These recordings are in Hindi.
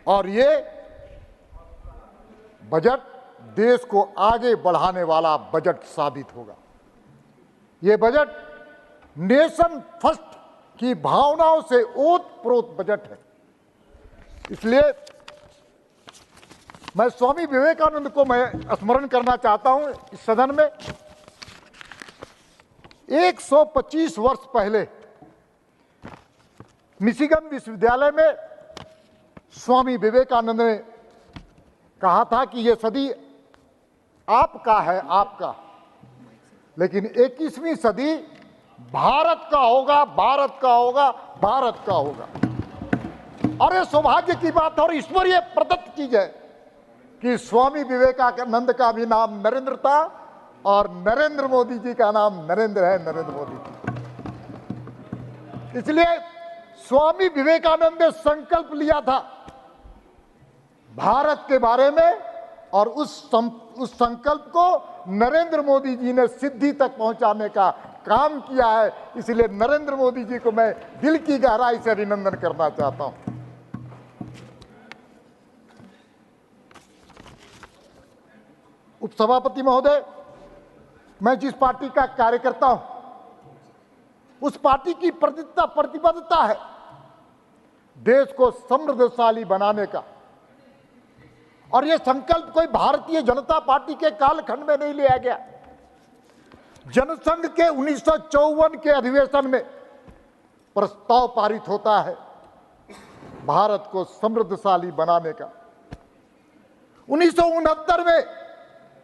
और ये बजट देश को आगे बढ़ाने वाला बजट साबित होगा। ये बजट नेशन फर्स्ट की भावनाओं से ओतप्रोत बजट है। इसलिए मैं स्वामी विवेकानंद को मैं स्मरण करना चाहता हूं इस सदन में। 125 वर्ष पहले मिशिगन विश्वविद्यालय में स्वामी विवेकानंद ने कहा था कि यह सदी आपका है, आपका, लेकिन 21वीं सदी भारत का होगा, भारत का होगा, भारत का होगा। और ये सौभाग्य की बात और ईश्वरीय प्रदत्त चीज है कि स्वामी विवेकानंद का भी नाम नरेंद्र था और नरेंद्र मोदी जी का नाम नरेंद्र है, नरेंद्र मोदी जी। इसलिए स्वामी विवेकानंद ने संकल्प लिया था भारत के बारे में और उस संकल्प को नरेंद्र मोदी जी ने सिद्धि तक पहुंचाने का काम किया है। इसलिए नरेंद्र मोदी जी को मैं दिल की गहराई से अभिनंदन करना चाहता हूं। उपसभापति महोदय, मैं जिस पार्टी का कार्यकर्ता हूं उस पार्टी की प्रतिबद्धता है देश को समृद्धशाली बनाने का। और यह संकल्प कोई भारतीय जनता पार्टी के कालखंड में नहीं लिया गया। जनसंघ के 1954 के अधिवेशन में प्रस्ताव पारित होता है भारत को समृद्धशाली बनाने का। 1969 में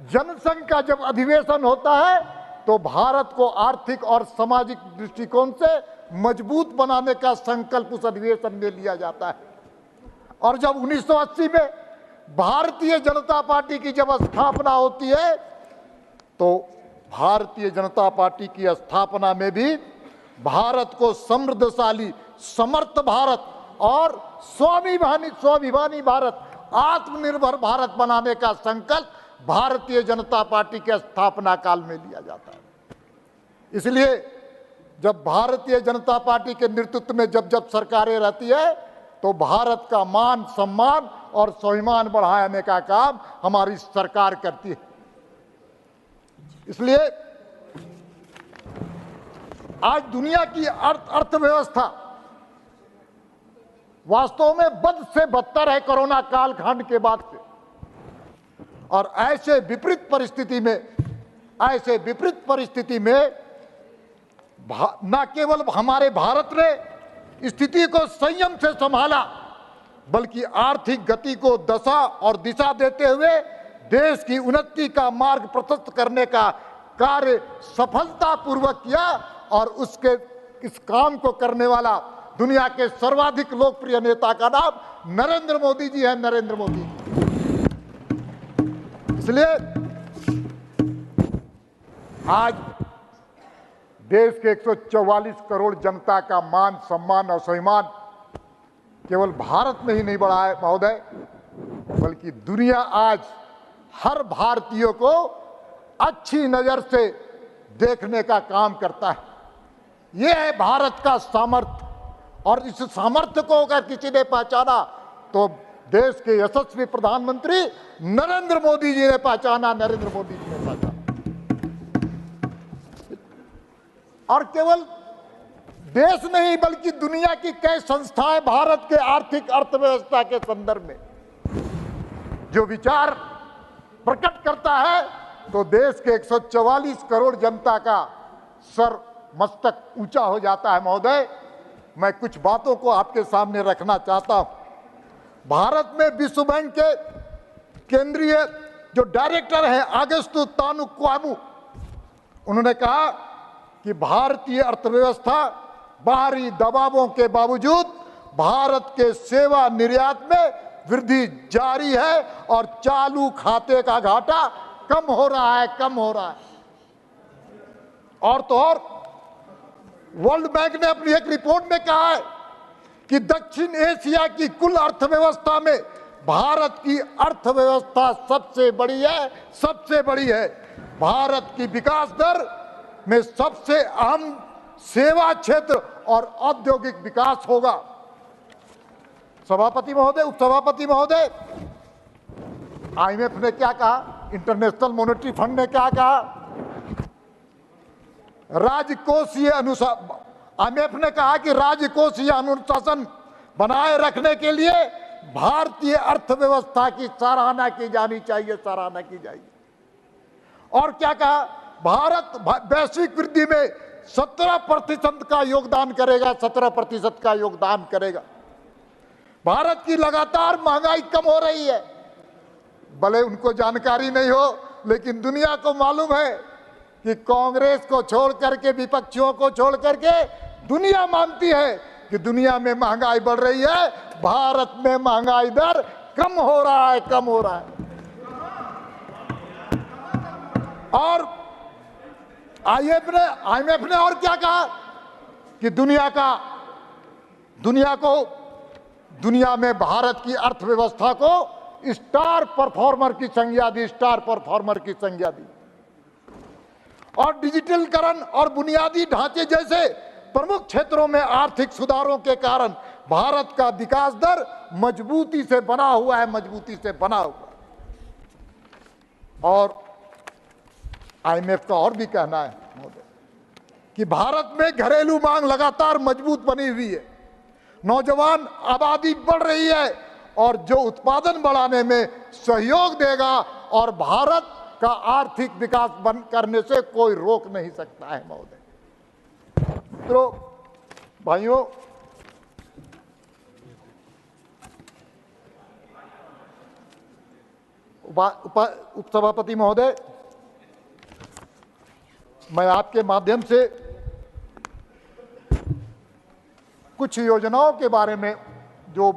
जनसंघ का जब अधिवेशन होता है तो भारत को आर्थिक और सामाजिक दृष्टिकोण से मजबूत बनाने का संकल्प उस अधिवेशन में लिया जाता है। और जब 1980 में भारतीय जनता पार्टी की जब स्थापना होती है तो भारतीय जनता पार्टी की स्थापना में भी भारत को समृद्धशाली, समर्थ भारत और स्वाभिमानी भारत, आत्मनिर्भर भारत बनाने का संकल्प भारतीय जनता पार्टी के स्थापना काल में लिया जाता है। इसलिए जब भारतीय जनता पार्टी के नेतृत्व में जब जब सरकारें रहती है तो भारत का मान सम्मान और स्वाभिमान बढ़ाने का काम हमारी सरकार करती है। इसलिए आज दुनिया की अर्थव्यवस्था वास्तव में बद से बदतर है कोरोना कालखंड के बाद से। और ऐसे विपरीत परिस्थिति में न केवल हमारे भारत ने स्थिति को संयम से संभाला बल्कि आर्थिक गति को दशा और दिशा देते हुए देश की उन्नति का मार्ग प्रशस्त करने का कार्य सफलतापूर्वक किया। और उसके इस काम को करने वाला दुनिया के सर्वाधिक लोकप्रिय नेता का नाम नरेंद्र मोदी जी है, नरेंद्र मोदी। इसलिए आज देश के 144 करोड़ जनता का मान सम्मान और स्वाभिमान केवल भारत में ही नहीं बढ़ा है महोदय, बल्कि दुनिया आज हर भारतीय को अच्छी नजर से देखने का काम करता है। यह है भारत का सामर्थ्य। और इस सामर्थ्य को अगर किसी ने पहचाना तो देश के यशस्वी प्रधानमंत्री नरेंद्र मोदी जी ने पहचाना, नरेंद्र मोदी जी ने पहचाना। और केवल देश नहीं बल्कि दुनिया की कई संस्थाएं भारत के आर्थिक अर्थव्यवस्था के संदर्भ में जो विचार प्रकट करता है तो देश के 144 करोड़ जनता का सर मस्तक ऊंचा हो जाता है। महोदय, मैं कुछ बातों को आपके सामने रखना चाहता हूं। भारत में विश्व बैंक के केंद्रीय जो डायरेक्टर हैं अगस्तु तानुक्वामु, उन्होंने कहा कि भारतीय अर्थव्यवस्था बाहरी दबावों के बावजूद भारत के सेवा निर्यात में वृद्धि जारी है और चालू खाते का घाटा कम हो रहा है। और तो और वर्ल्ड बैंक ने अपनी एक रिपोर्ट में कहा है कि दक्षिण एशिया की कुल अर्थव्यवस्था में भारत की अर्थव्यवस्था सबसे बड़ी है। भारत की विकास दर में सबसे अहम सेवा क्षेत्र और औद्योगिक विकास होगा। सभापति महोदय, उपसभापति महोदय, आईएमएफ ने क्या कहा, इंटरनेशनल मॉनेटरी फंड ने क्या कहा, राजकोषीय अनुसार आईएमएफ ने कहा कि राजकोषीय अनुशासन बनाए रखने के लिए भारतीय अर्थव्यवस्था की सराहना की जानी चाहिए, सराहना की जाएगी। और क्या कहा, भारत वैश्विक वृद्धि में 17% का योगदान करेगा, 17% का योगदान करेगा। भारत की लगातार महंगाई कम हो रही है, भले उनको जानकारी नहीं हो, लेकिन दुनिया को मालूम है कि कांग्रेस को छोड़ करके, विपक्षियों को छोड़ करके दुनिया मानती है कि दुनिया में महंगाई बढ़ रही है, भारत में महंगाई दर कम हो रहा है, कम हो रहा है। और आईएमएफ ने और क्या कहा कि दुनिया में भारत की अर्थव्यवस्था को स्टार परफॉर्मर की संज्ञा दी, स्टार परफॉर्मर की संज्ञा दी। और डिजिटलीकरण और बुनियादी ढांचे जैसे प्रमुख क्षेत्रों में आर्थिक सुधारों के कारण भारत का विकास दर मजबूती से बना हुआ है, मजबूती से बना हुआ है। और आईएमएफ का और भी कहना है महोदय कि भारत में घरेलू मांग लगातार मजबूत बनी हुई है, नौजवान आबादी बढ़ रही है और जो उत्पादन बढ़ाने में सहयोग देगा और भारत का आर्थिक विकास करने से कोई रोक नहीं सकता है महोदय। तो भाइयों, उपसभापति महोदय, मैं आपके माध्यम से कुछ योजनाओं के बारे में जो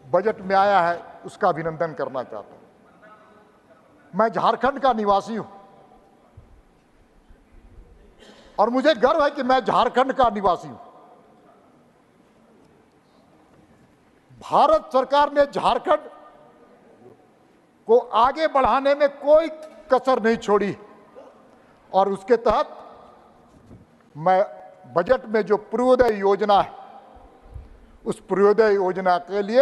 बजट में आया है उसका अभिनंदन करना चाहता हूं। मैं झारखंड का निवासी हूं और मुझे गर्व है कि मैं झारखंड का निवासी हूं। भारत सरकार ने झारखंड को आगे बढ़ाने में कोई कसर नहीं छोड़ी और उसके तहत मैं बजट में जो पूर्वोदय योजना है, उस पूर्वोदय योजना के लिए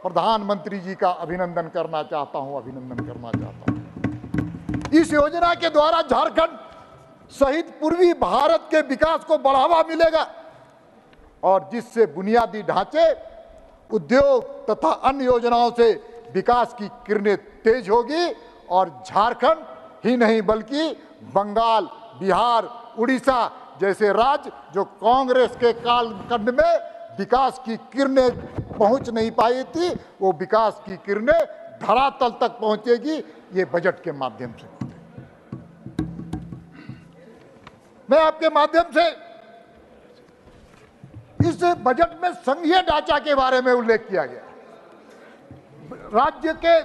प्रधानमंत्री जी का अभिनंदन करना चाहता हूं, अभिनंदन करना चाहता हूं। इस योजना के द्वारा झारखंड सहित पूर्वी भारत के विकास को बढ़ावा मिलेगा और जिससे बुनियादी ढांचे, उद्योग तथा अन्य योजनाओं से विकास की किरणें तेज होगी और झारखंड ही नहीं बल्कि बंगाल, बिहार, उड़ीसा जैसे राज्य जो कांग्रेस के कालखंड में विकास की किरणें पहुंच नहीं पाई थी, वो विकास की किरणें धरातल तक पहुंचेगी ये बजट के माध्यम से। मैं आपके माध्यम से इस बजट में संघीय ढांचा के बारे में उल्लेख किया गया। राज्य के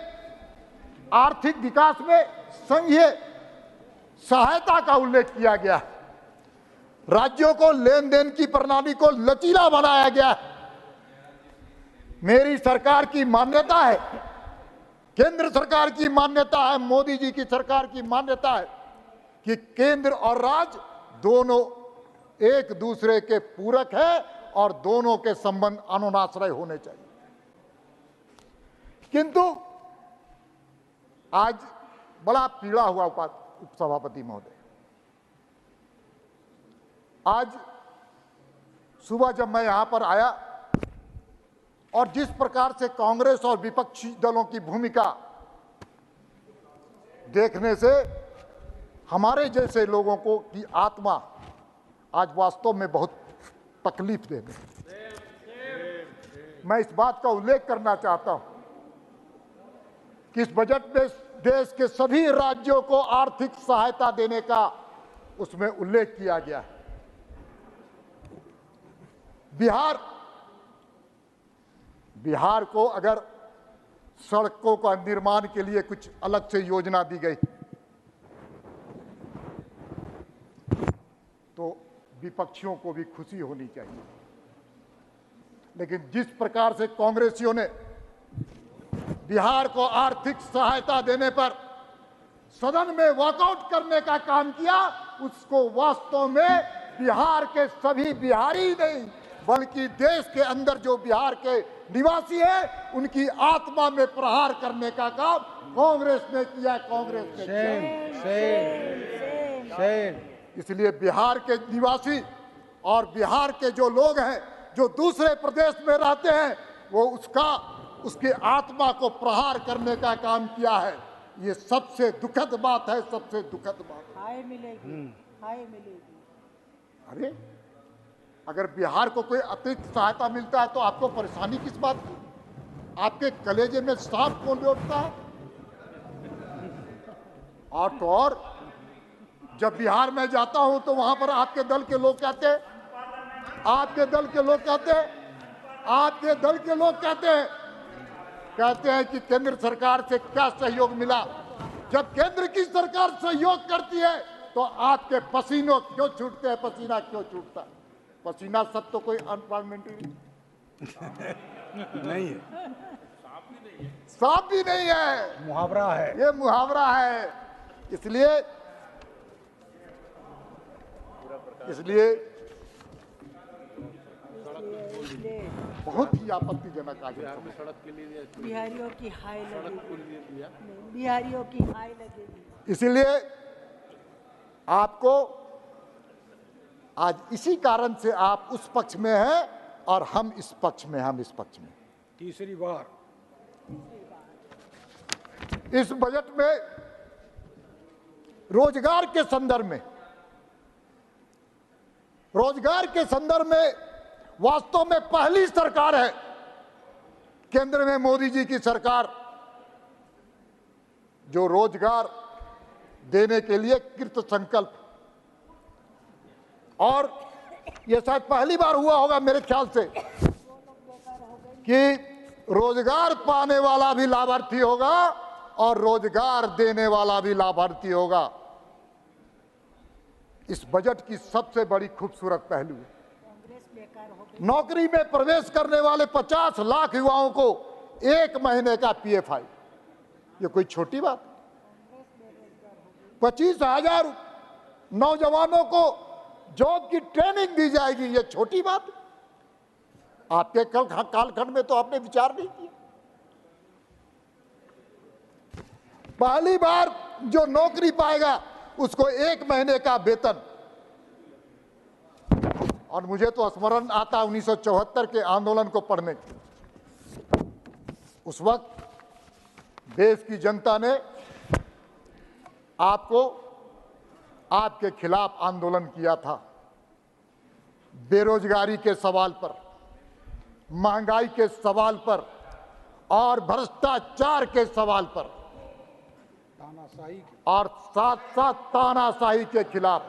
आर्थिक विकास में संघीय सहायता का उल्लेख किया गया। राज्यों को लेन देन की प्रणाली को लचीला बनाया गया। मेरी सरकार की मान्यता है, केंद्र सरकार की मान्यता है, मोदी जी की सरकार की मान्यता है कि केंद्र और राज्य दोनों एक दूसरे के पूरक है और दोनों के संबंध अनुनाश्रय होने चाहिए। किंतु आज बड़ा पीड़ा हुआ उपसभापति महोदय। आज सुबह जब मैं यहां पर आया और जिस प्रकार से कांग्रेस और विपक्षी दलों की भूमिका देखने से हमारे जैसे लोगों को की आत्मा आज वास्तव में बहुत तकलीफ दे गई। मैं इस बात का उल्लेख करना चाहता हूं कि इस बजट में देश के सभी राज्यों को आर्थिक सहायता देने का उसमें उल्लेख किया गया है। बिहार को अगर सड़कों का निर्माण के लिए कुछ अलग से योजना दी गई तो विपक्षियों को भी खुशी होनी चाहिए, लेकिन जिस प्रकार से कांग्रेसियों ने बिहार को आर्थिक सहायता देने पर सदन में वॉकआउट करने का काम किया, उसको वास्तव में बिहार के सभी बिहारी नहीं बल्कि देश के अंदर जो बिहार के निवासी हैं, उनकी आत्मा में प्रहार करने का काम कांग्रेस ने किया, कांग्रेस ने किया। इसलिए बिहार के निवासी और बिहार के जो लोग हैं जो दूसरे प्रदेश में रहते हैं, वो उसकी आत्मा को प्रहार करने का काम किया है। ये सबसे दुखद बात है, सबसे दुखद बात है। हाय मिलेगी, हाय मिलेगी। अरे अगर बिहार को कोई अतिरिक्त सहायता मिलता है तो आपको परेशानी किस बात की? आपके कलेजे में सांप कौन लौटता है? और तो और जब बिहार में जाता हूं तो वहां पर आपके दल के लोग कहते हैं, आपके दल के लोग कहते हैं कि केंद्र सरकार से क्या सहयोग मिला। जब केंद्र की सरकार सहयोग करती है तो आपके पसीनों क्यों छूटते हैं? पसीना क्यों छूटता है? पसीना सब तो कोई अनपार्लियामेंट्री नहीं है, सांप भी नहीं है, मुहावरा है, ये मुहावरा है। इसलिए बहुत ही आपत्तिजनक आज बिहारियों की हाय लगेगी, बिहारियों की हाय लगेगी। इसलिए आपको आज इसी कारण से आप उस पक्ष में हैं और हम इस पक्ष में, तीसरी बार इस बजट में रोजगार के संदर्भ में वास्तव में पहली सरकार है केंद्र में मोदी जी की सरकार जो रोजगार देने के लिए कृत संकल्प, और यह शायद पहली बार हुआ होगा मेरे ख्याल से कि रोजगार पाने वाला भी लाभार्थी होगा और रोजगार देने वाला भी लाभार्थी होगा। इस बजट की सबसे बड़ी खूबसूरत पहलू है नौकरी में प्रवेश करने वाले 50 लाख युवाओं को 1 महीने का PFI। ये कोई छोटी बात? 25,000 नौजवानों को जॉब की ट्रेनिंग दी जाएगी, ये छोटी बात? आपके कालखंड में तो आपने विचार नहीं किया। पहली बार जो नौकरी पाएगा उसको 1 महीने का वेतन। और मुझे तो स्मरण आता 1974 के आंदोलन को पढ़ने की। उस वक्त देश की जनता ने आपके खिलाफ आंदोलन किया था, बेरोजगारी के सवाल पर, महंगाई के सवाल पर और भ्रष्टाचार के सवाल पर, और साथ साथ तानाशाही के खिलाफ।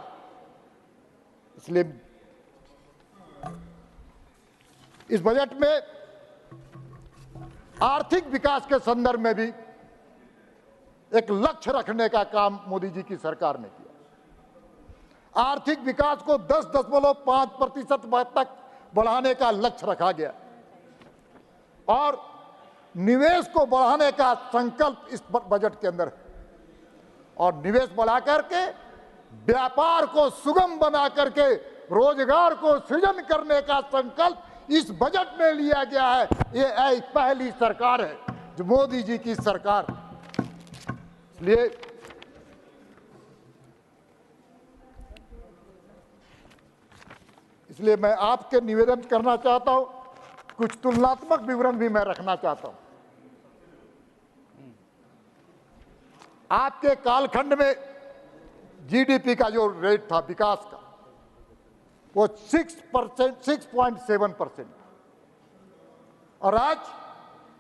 इसलिए इस बजट में आर्थिक विकास के संदर्भ में भी एक लक्ष्य रखने का काम मोदी जी की सरकार ने किया। आर्थिक विकास को 10.5% तक बढ़ाने का लक्ष्य रखा गया और निवेश को बढ़ाने का संकल्प इस बजट के अंदर है। और निवेश बढ़ा करके व्यापार को सुगम बना करके रोजगार को सृजन करने का संकल्प इस बजट में लिया गया है। ये एक पहली सरकार है जो मोदी जी की सरकार। इसलिए मैं आपके निवेदन करना चाहता हूं, कुछ तुलनात्मक विवरण भी मैं रखना चाहता हूं। आपके कालखंड में GDP का जो रेट था विकास का वो 6.7%, और आज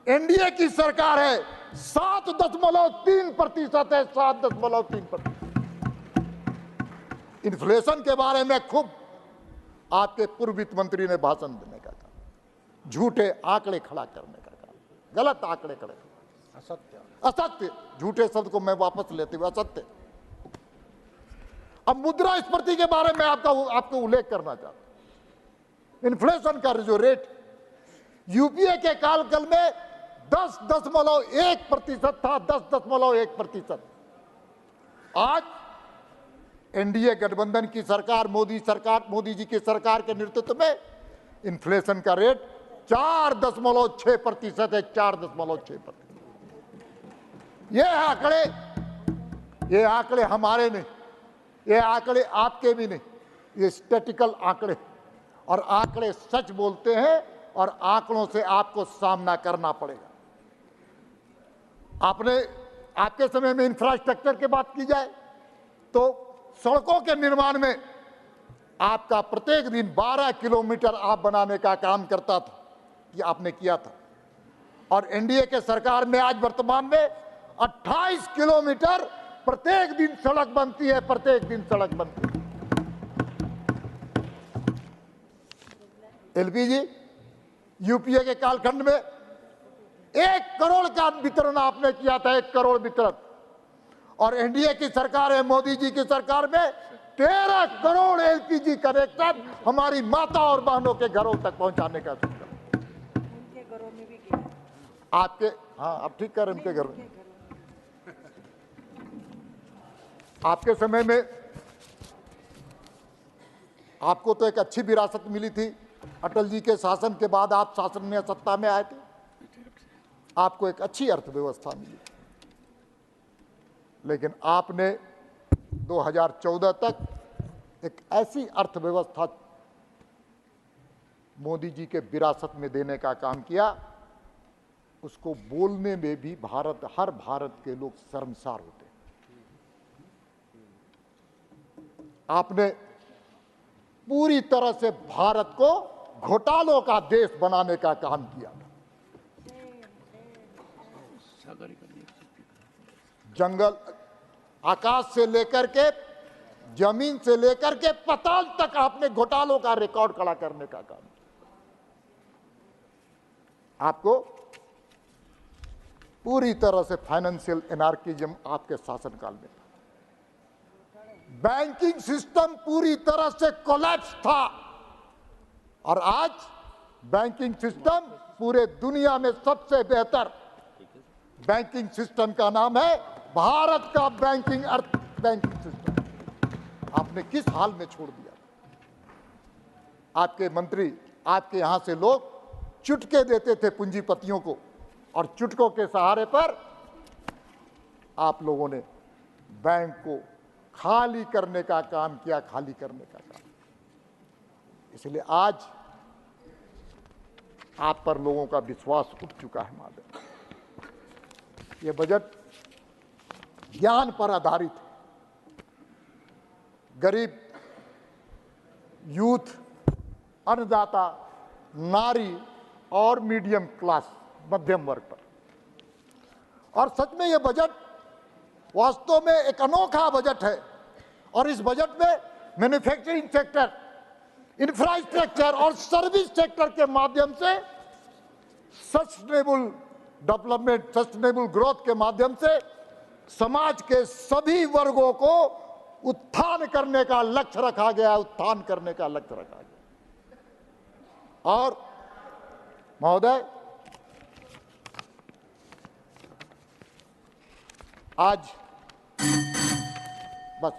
एनडीए की सरकार है 7.3% है, 7.3%। इन्फ्लेशन के बारे में खूब आपके पूर्व वित्त मंत्री ने भाषण देने का काम, झूठे आंकड़े खड़ा करने का काम, गलत आंकड़े खड़े, असत्य, झूठे शब्द को मैं वापस लेते हुए असत्य। अब मुद्रास्फीति के बारे में आपको उल्लेख करना चाहता हूं। इन्फ्लेशन का जो रेट यूपीए के कालकाल में 10.1% था, 10.1%। आज एनडीए गठबंधन की सरकार, मोदी जी की सरकार के नेतृत्व में इन्फ्लेशन का रेट 4.6% है, 4.6%। ये आंकड़े हमारे नहीं, ये आंकड़े आपके भी नहीं, ये स्टैटिकल आंकड़े, और आंकड़े सच बोलते हैं और आंकड़ों से आपको सामना करना पड़ेगा। आपके समय में इंफ्रास्ट्रक्चर की बात की जाए तो सड़कों के निर्माण में आपका प्रत्येक दिन 12 किलोमीटर आप बनाने का काम करता था, ये आपने किया था। और एनडीए के सरकार में आज वर्तमान में 28 किलोमीटर प्रत्येक दिन सड़क बनती है, प्रत्येक दिन सड़क बनती है। एलपीजी यूपीए के कालखंड में 1 करोड़ का वितरण आपने किया था, 1 करोड़ वितरण। और एनडीए की सरकार है, मोदी जी की सरकार में 13 करोड़ एलपीजी कनेक्शन हमारी माता और बहनों के घरों तक पहुंचाने का सुनिश्चित। उनके घरों में भी किया। आपके, हाँ आप ठीक कर रहे हैं, उनके घर में। आपके समय में आपको तो एक अच्छी विरासत मिली थी, अटल जी के शासन के बाद आप शासन में सत्ता में आए थे, आपको एक अच्छी अर्थव्यवस्था मिली। लेकिन आपने 2014 तक एक ऐसी अर्थव्यवस्था मोदी जी के विरासत में देने का काम किया, उसको बोलने में भी हर भारत के लोग शर्मसार होते हैं। आपने पूरी तरह से भारत को घोटालों का देश बनाने का काम किया। जंगल, आकाश से लेकर के जमीन से लेकर के पाताल तक आपने घोटालों का रिकॉर्ड खड़ा करने का काम किया। आपको पूरी तरह से फाइनेंशियल एनार्किज्म आपके शासनकाल में था। बैंकिंग सिस्टम पूरी तरह से कोलैप्स था, और आज बैंकिंग सिस्टम पूरे दुनिया में सबसे बेहतर बैंकिंग सिस्टम का नाम है भारत का बैंकिंग सिस्टम। आपने किस हाल में छोड़ दिया? आपके मंत्री, आपके यहां से लोग चुटके देते थे पूंजीपतियों को, और चुटकों के सहारे पर आप लोगों ने बैंक को खाली करने का काम किया, खाली करने का काम। इसलिए आज आप पर लोगों का विश्वास उठ चुका है। माधव, ये बजट ज्ञान पर आधारित है। गरीब, यूथ, अन्नदाता, नारी और मीडियम क्लास, मध्यम वर्ग पर। और सच में ये बजट वास्तव में एक अनोखा बजट है, और इस बजट में मैन्युफैक्चरिंग सेक्टर, इंफ्रास्ट्रक्चर और सर्विस सेक्टर के माध्यम से सस्टेनेबल डेवलपमेंट, सस्टेनेबल ग्रोथ के माध्यम से समाज के सभी वर्गों को उत्थान करने का लक्ष्य रखा गया, उत्थान करने का लक्ष्य रखा गया। और महोदय, आज बस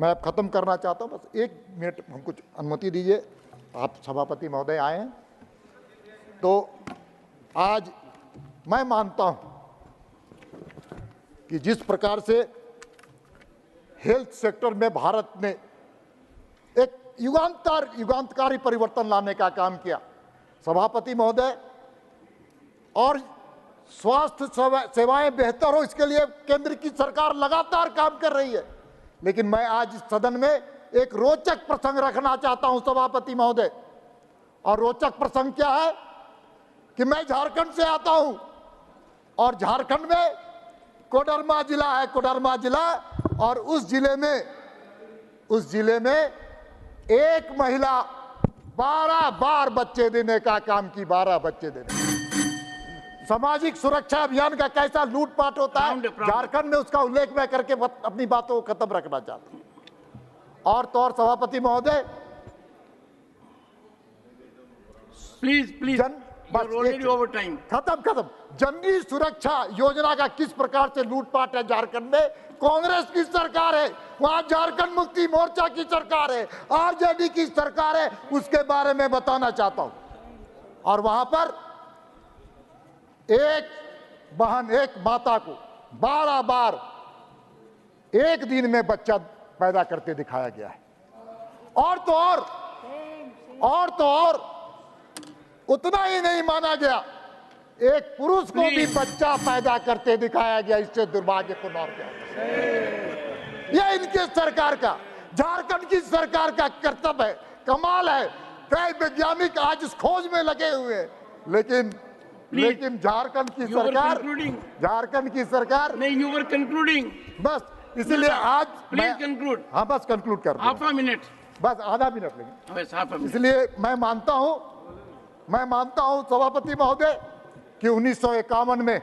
मैं अब खत्म करना चाहता हूं, बस 1 मिनट हमको अनुमति दीजिए। आप सभापति महोदय आए हैं, तो आज मैं मानता हूं कि जिस प्रकार से हेल्थ सेक्टर में भारत ने एक युगांतकारी परिवर्तन लाने का काम किया, सभापति महोदय, और स्वास्थ्य सेवाएं बेहतर हो, इसके लिए केंद्र की सरकार लगातार काम कर रही है। लेकिन मैं आज इस सदन में एक रोचक प्रसंग रखना चाहता हूं सभापति महोदय, और रोचक प्रसंग क्या है कि मैं झारखंड से आता हूं, और झारखंड में कोडरमा जिला है, कोडरमा जिला, और उस जिले में एक महिला 12 बार बच्चे देने का काम की, 12 बच्चे देने। सामाजिक सुरक्षा अभियान का कैसा लूटपाट होता है झारखंड में, उसका उल्लेख मैं करके अपनी बातों को खत्म रखना चाहता हूं। और तो और सभापति महोदय, प्लीज खत्म। जननी सुरक्षा योजना का किस प्रकार से लूटपाट है झारखंड में? कांग्रेस की सरकार है, वहां झारखंड मुक्ति मोर्चा की सरकार है, आरजेडी की सरकार है, उसके बारे में बताना चाहता हूं। और वहां पर एक बहन, एक माता को 12 बार एक दिन में बच्चा पैदा करते दिखाया गया है। और तो और उतना ही नहीं माना गया, एक पुरुष को भी बच्चा पैदा करते दिखाया गया। इससे दुर्भाग्यपूर्ण और क्या? यह इनके सरकार का, झारखंड की सरकार का कर्तव्य है। कमाल है, कई वैज्ञानिक आज इस खोज में लगे हुए हैं, लेकिन झारखंड की सरकार नहीं, you were concluding. बस इसलिए आज Please conclude. हाँ बस कंक्लूड कर दूं। Half a minute. बस आधा मिनट लेंगे। Yes, half a minute. इसलिए मैं मानता हूं सभापति महोदय कि 1951 में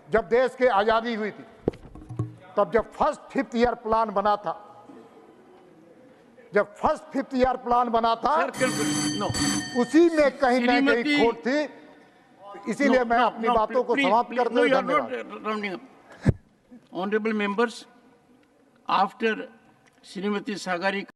जब देश की आजादी हुई थी, तब जब फर्स्ट 5th ईयर प्लान बना था, Sir, conclude. No. उसी में कहीं ना कहीं श्रीमती- खोट थी। इसीलिए मैं अपनी बातों को समाप्त करते No, हुए you are धन्यवाद। not rounding up. Honorable members, after Srimati Sagari